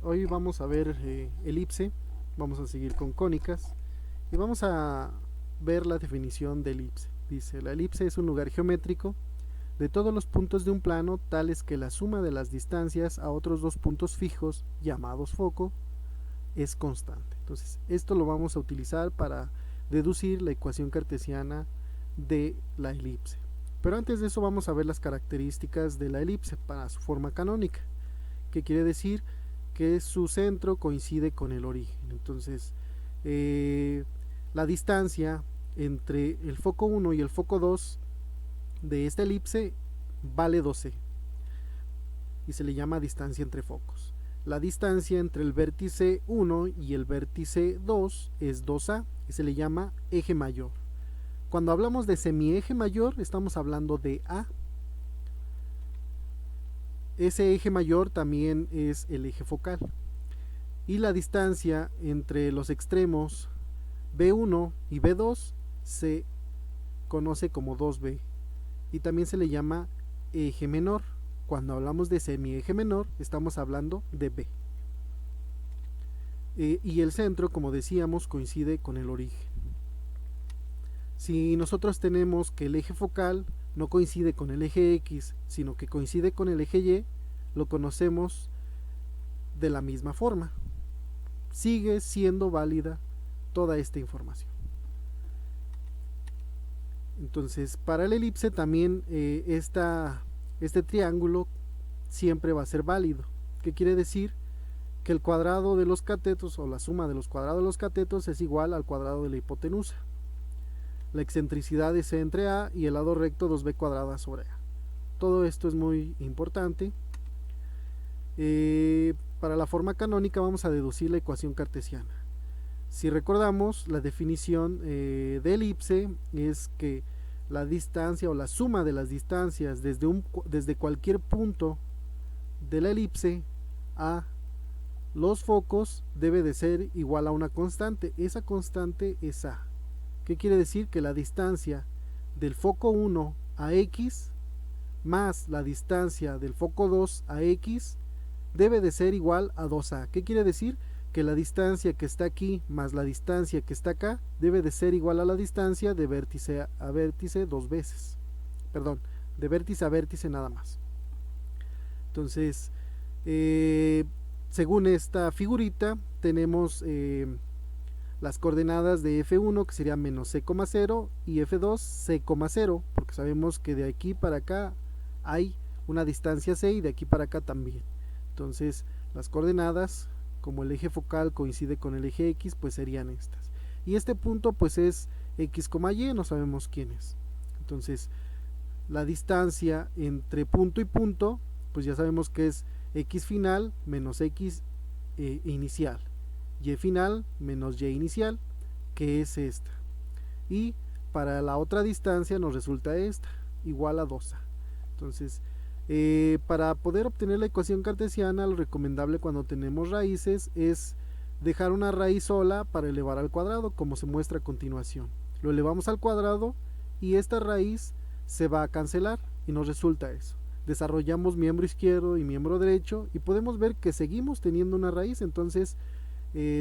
Hoy vamos a ver elipse, vamos a seguir con cónicas y vamos a ver la definición de elipse. Dice, la elipse es un lugar geométrico de todos los puntos de un plano tales que la suma de las distancias a otros dos puntos fijos, llamados foco, es constante. Entonces, esto lo vamos a utilizar para deducir la ecuación cartesiana de la elipse. Pero antes de eso vamos a ver las características de la elipse para su forma canónica, que quiere decir que su centro coincide con el origen. Entonces, la distancia entre el foco 1 y el foco 2 de esta elipse vale 12 y se le llama distancia entre focos. La distancia entre el vértice 1 y el vértice 2 es 2a y se le llama eje mayor. Cuando hablamos de semieje mayor estamos hablando de a. Ese eje mayor también es el eje focal. Y la distancia entre los extremos B1 y B2 se conoce como 2B y también se le llama eje menor. Cuando hablamos de semieje menor estamos hablando de B. Y el centro, como decíamos, coincide con el origen. Si nosotros tenemos que el eje focal no coincide con el eje X, sino que coincide con el eje Y, lo conocemos de la misma forma. Sigue siendo válida toda esta información. Entonces, para el elipse también este triángulo siempre va a ser válido. ¿Qué quiere decir? Que el cuadrado de los catetos o la suma de los cuadrados de los catetos es igual al cuadrado de la hipotenusa. La excentricidad es C entre A y el lado recto 2B cuadrada sobre A. Todo esto es muy importante. Para la forma canónica vamos a deducir la ecuación cartesiana. Si recordamos, la definición de elipse es que la distancia o la suma de las distancias desde cualquier punto de la elipse a los focos debe de ser igual a una constante. Esa constante es A. ¿Qué quiere decir? Que la distancia del foco 1 a X más la distancia del foco 2 a X debe de ser igual a 2A. ¿Qué quiere decir? Que la distancia que está aquí más la distancia que está acá debe de ser igual a la distancia de vértice a vértice dos veces. Perdón, de vértice a vértice nada más. Entonces, según esta figurita, tenemos las coordenadas de F1 que sería menos C,0 y F2 C,0, porque sabemos que de aquí para acá hay una distancia C y de aquí para acá también. Entonces, las coordenadas, como el eje focal coincide con el eje X, pues serían estas. Y este punto pues es X, Y, no sabemos quién es. Entonces, la distancia entre punto y punto, pues ya sabemos que es X final menos X inicial. Y final menos Y inicial, que es esta. Y para la otra distancia nos resulta esta, igual a 2A. Entonces, para poder obtener la ecuación cartesiana, lo recomendable cuando tenemos raíces es dejar una raíz sola para elevar al cuadrado, como se muestra a continuación. Lo elevamos al cuadrado y esta raíz se va a cancelar y nos resulta eso. Desarrollamos miembro izquierdo y miembro derecho y podemos ver que seguimos teniendo una raíz. Entonces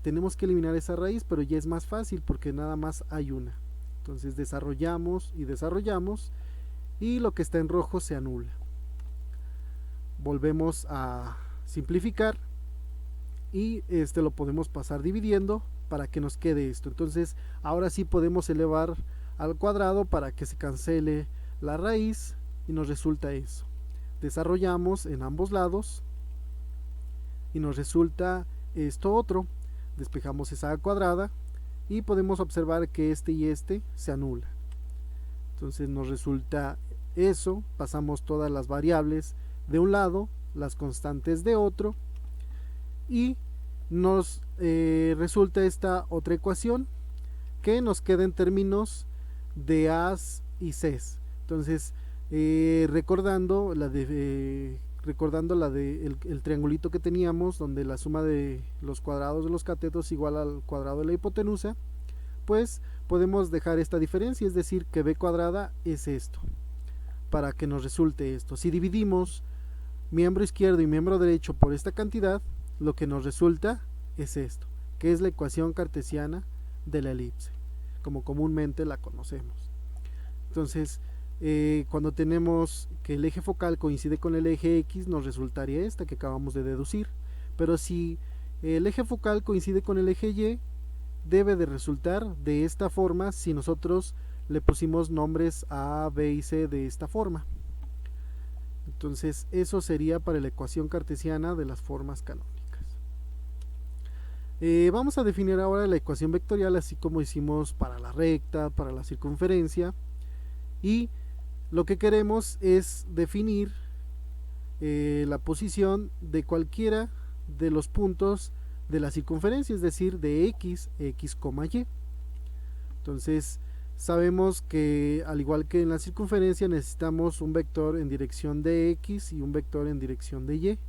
tenemos que eliminar esa raíz, pero ya es más fácil porque nada más hay una. Entonces desarrollamos y desarrollamos y lo que está en rojo se anula. Volvemos a simplificar y lo podemos pasar dividiendo para que nos quede esto. Entonces ahora sí podemos elevar al cuadrado para que se cancele la raíz y nos resulta eso. Desarrollamos en ambos lados y nos resulta esto otro. Despejamos esa cuadrada y podemos observar que este y este se anula. Entonces nos resulta eso. Pasamos todas las variables de un lado, las constantes de otro y nos resulta esta otra ecuación que nos queda en términos de A's y C's. Entonces, recordando la de el triangulito que teníamos, donde la suma de los cuadrados de los catetos es igual al cuadrado de la hipotenusa, pues podemos dejar esta diferencia, es decir, que b cuadrada es esto, para que nos resulte esto. Si dividimos miembro izquierdo y miembro derecho por esta cantidad, lo que nos resulta es esto, que es la ecuación cartesiana de la elipse, como comúnmente la conocemos. Entonces, cuando tenemos que el eje focal coincide con el eje X, nos resultaría esta que acabamos de deducir. Pero si el eje focal coincide con el eje Y, debe de resultar de esta forma si nosotros le pusimos nombres A, B y C de esta forma. Entonces, eso sería para la ecuación cartesiana de las formas canónicas. Vamos a definir ahora la ecuación vectorial, así como hicimos para la recta, para la circunferencia, y lo que queremos es definir la posición de cualquiera de los puntos de la circunferencia, es decir, de x, y. Entonces, sabemos que al igual que en la circunferencia necesitamos un vector en dirección de x y un vector en dirección de y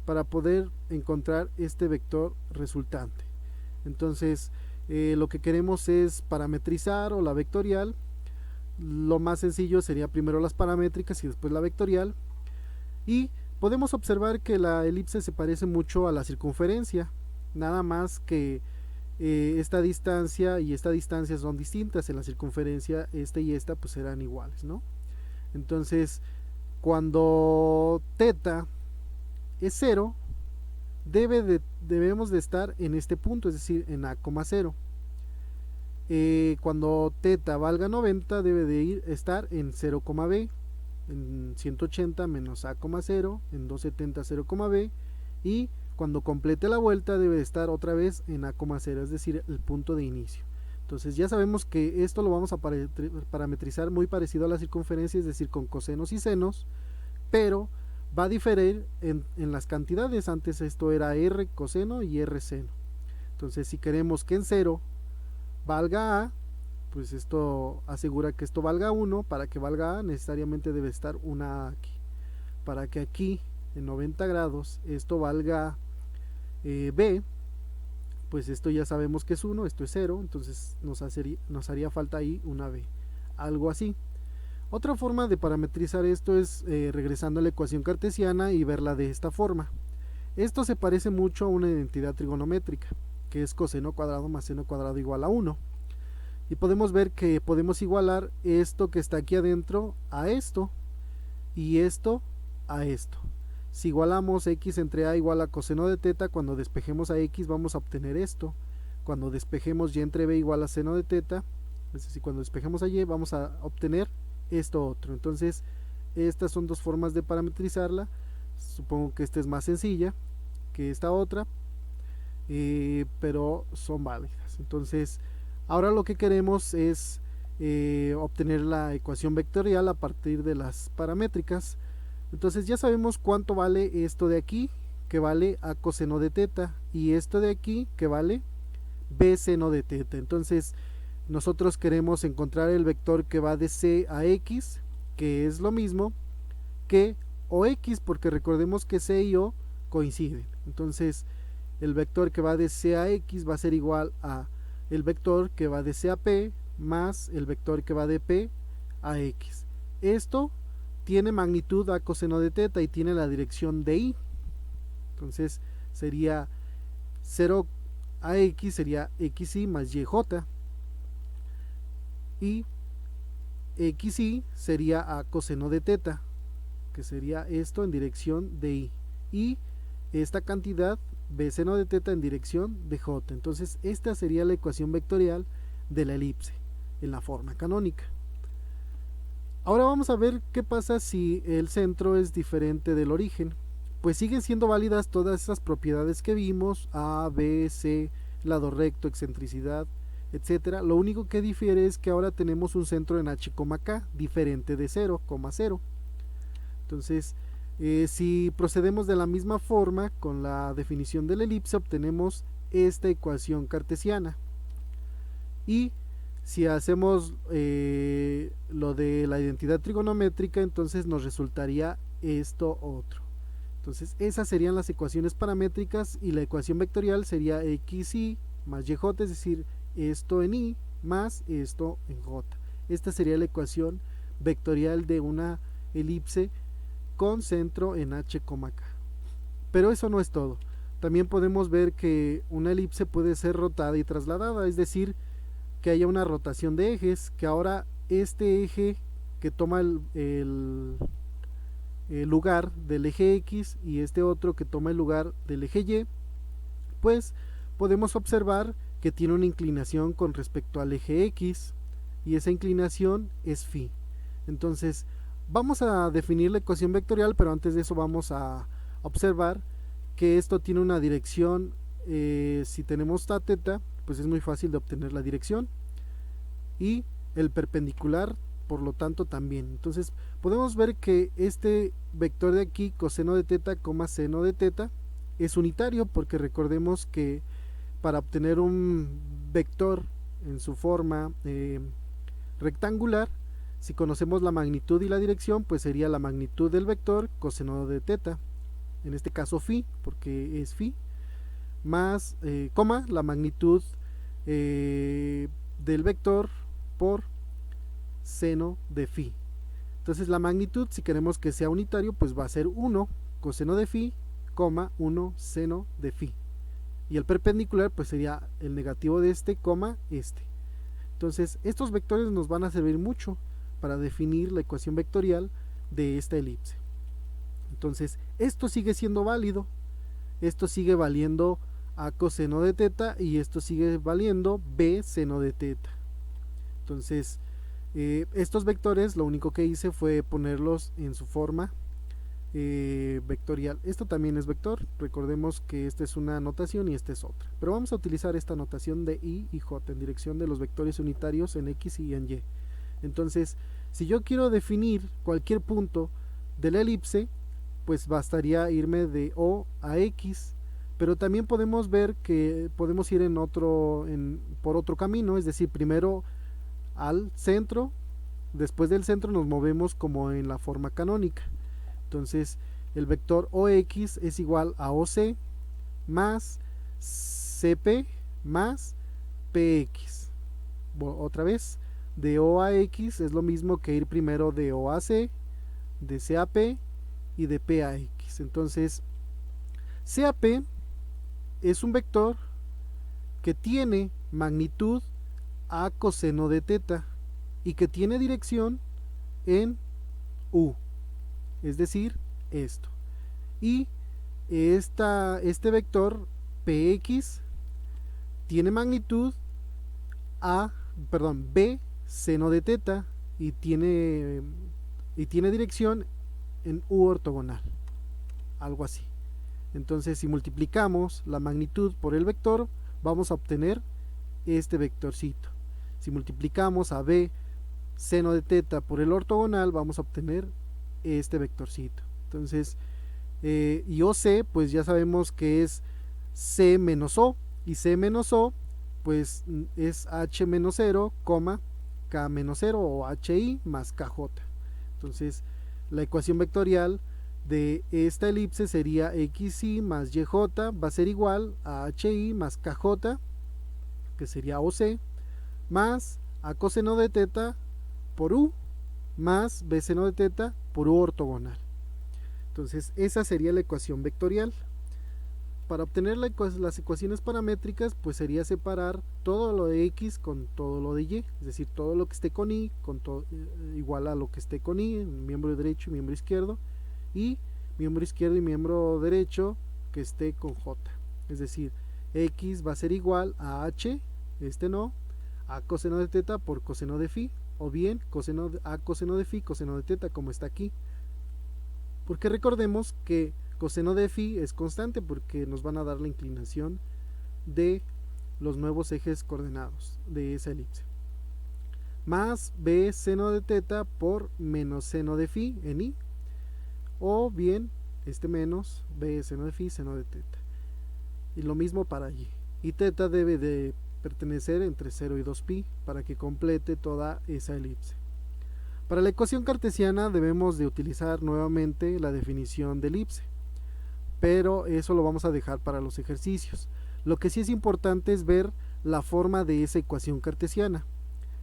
para poder encontrar este vector resultante. Entonces, lo que queremos es parametrizar o la vectorial. Lo más sencillo sería primero las paramétricas y después la vectorial. Y podemos observar que la elipse se parece mucho a la circunferencia, nada más que esta distancia y esta distancia son distintas. En la circunferencia esta y esta pues serán iguales, ¿no? Entonces, cuando θ es 0, debemos de estar en este punto, es decir, en A, 0. Cuando θ valga 90, debe de estar en 0,b, en 180 menos A, 0, en 270 0,b, y cuando complete la vuelta debe de estar otra vez en A, 0, es decir, el punto de inicio. Entonces ya sabemos que esto lo vamos a parametrizar muy parecido a la circunferencia, es decir, con cosenos y senos, pero va a diferir en las cantidades. Antes esto era r coseno y r seno. Entonces, si queremos que en 0 valga A, pues esto asegura que esto valga 1. Para que valga A necesariamente debe estar una A aquí. Para que aquí en 90 grados esto valga B, pues esto ya sabemos que es 1, esto es 0, entonces nos haría falta ahí una B, algo así. Otra forma de parametrizar esto es regresando a la ecuación cartesiana y verla de esta forma. Esto se parece mucho a una identidad trigonométrica, que es coseno cuadrado más seno cuadrado igual a 1. Y podemos ver que podemos igualar esto que está aquí adentro a esto, y esto a esto. Si igualamos x entre a igual a coseno de θ, cuando despejemos a x vamos a obtener esto. Cuando despejemos y entre b igual a seno de θ, es decir, cuando despejemos a y, vamos a obtener esto otro. Entonces, estas son dos formas de parametrizarla. Supongo que esta es más sencilla que esta otra, pero son válidas. Entonces, ahora lo que queremos es obtener la ecuación vectorial a partir de las paramétricas. Entonces ya sabemos cuánto vale esto de aquí, que vale a coseno de θ, y esto de aquí, que vale b seno de θ. Entonces nosotros queremos encontrar el vector que va de c a x, que es lo mismo que OX, porque recordemos que c y o coinciden. Entonces el vector que va de c a x va a ser igual a el vector que va de c a p más el vector que va de p a x. Esto tiene magnitud a coseno de θ y tiene la dirección de y. Entonces sería 0 a x sería xy más yj, y xy sería a coseno de θ, que sería esto en dirección de y, y esta cantidad b seno de θ en dirección de j. Entonces esta sería la ecuación vectorial de la elipse en la forma canónica. Ahora vamos a ver qué pasa si el centro es diferente del origen. Pues siguen siendo válidas todas esas propiedades que vimos: A, B, C, lado recto, excentricidad, etcétera. Lo único que difiere es que ahora tenemos un centro en H, K, diferente de 0, 0. Entonces, si procedemos de la misma forma con la definición de la elipse, obtenemos esta ecuación cartesiana. Y si hacemos lo de la identidad trigonométrica, entonces nos resultaría esto otro. Entonces esas serían las ecuaciones paramétricas, y la ecuación vectorial sería xy más yj, es decir, esto en y más esto en j. Esta sería la ecuación vectorial de una elipse con centro en H, K. Pero eso no es todo. también podemos ver que una elipse puede ser rotada y trasladada, es decir, que haya una rotación de ejes, que ahora este eje que toma el lugar del eje X y este otro que toma el lugar del eje Y, pues podemos observar que tiene una inclinación con respecto al eje X y esa inclinación es phi. Entonces vamos a definir la ecuación vectorial, pero antes de eso vamos a observar que esto tiene una dirección. Si tenemos θ, pues es muy fácil de obtener la dirección y el perpendicular por lo tanto también. Entonces podemos ver que este vector de aquí, coseno de θ, seno de θ, es unitario, porque recordemos que para obtener un vector en su forma rectangular, si conocemos la magnitud y la dirección, pues sería la magnitud del vector coseno de θ, en este caso phi, porque es phi, más la magnitud del vector por seno de phi. Entonces la magnitud, si queremos que sea unitario, pues va a ser 1 coseno de phi, 1 seno de phi. Y el perpendicular pues sería el negativo de este, este. Entonces estos vectores nos van a servir mucho para definir la ecuación vectorial de esta elipse. Entonces esto sigue siendo válido, esto sigue valiendo a coseno de θ y esto sigue valiendo b seno de θ. Entonces estos vectores lo único que hice fue ponerlos en su forma vectorial. Esto también es vector, recordemos que esta es una notación y esta es otra, pero vamos a utilizar esta notación de I y J en dirección de los vectores unitarios en X y en Y. Entonces si yo quiero definir cualquier punto de la elipse, pues bastaría irme de O a X, pero también podemos ver que podemos ir por otro camino, es decir, primero al centro, después del centro nos movemos como en la forma canónica. Entonces el vector OX es igual a OC más CP más PX. Otra vez, de O a X es lo mismo que ir primero de O a C, de C a P y de P a X. Entonces CAP es un vector que tiene magnitud a coseno de θ y que tiene dirección en U, es decir, esto. Y este vector Px tiene magnitud B seno de θ y tiene dirección en U ortogonal, algo así. Entonces si multiplicamos la magnitud por el vector, vamos a obtener este vectorcito. Si multiplicamos a b seno de θ por el ortogonal, vamos a obtener este vectorcito. Entonces y OC pues ya sabemos que es C menos O, y C menos O pues es H menos 0, K menos 0 o HI más KJ. Entonces la ecuación vectorial de esta elipse sería XI más YJ va a ser igual a HI más KJ, que sería OC, más a coseno de θ por U más b seno de θ por U ortogonal. Entonces esa sería la ecuación vectorial. Para obtener las ecuaciones paramétricas, pues sería separar todo lo de X con todo lo de Y, es decir, todo lo que esté con Y igual a lo que esté con Y, miembro derecho y miembro izquierdo, y miembro izquierdo y miembro derecho que esté con J, es decir, X va a ser igual a H, a coseno de θ por coseno de phi, o bien coseno de phi, coseno de θ, como está aquí, porque recordemos que coseno de phi es constante porque nos van a dar la inclinación de los nuevos ejes coordenados de esa elipse, más b seno de θ por menos seno de phi en I, o bien menos b seno de phi seno de θ, y lo mismo para Y, y θ debe de pertenecer entre 0 y 2pi para que complete toda esa elipse. Para la ecuación cartesiana debemos de utilizar nuevamente la definición de elipse, pero eso lo vamos a dejar para los ejercicios. Lo que sí es importante es ver la forma de esa ecuación cartesiana.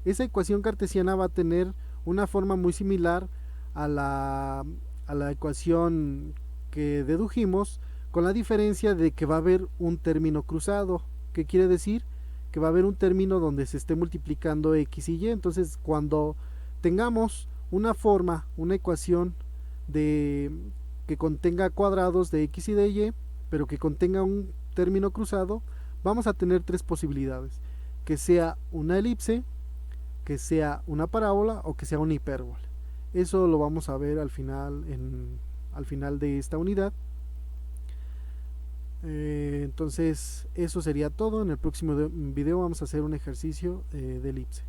Esa ecuación cartesiana va a tener una forma muy similar a la ecuación que dedujimos con la diferencia de que va a haber un término cruzado. ¿Qué quiere decir? Que va a haber un término donde se esté multiplicando x y y. Entonces, cuando tengamos una forma, una ecuación de que contenga cuadrados de x y de y, pero que contenga un término cruzado, vamos a tener tres posibilidades: que sea una elipse, que sea una parábola o que sea una hipérbola. Eso lo vamos a ver al final, al final de esta unidad. Entonces eso sería todo. En el próximo video vamos a hacer un ejercicio de elipse.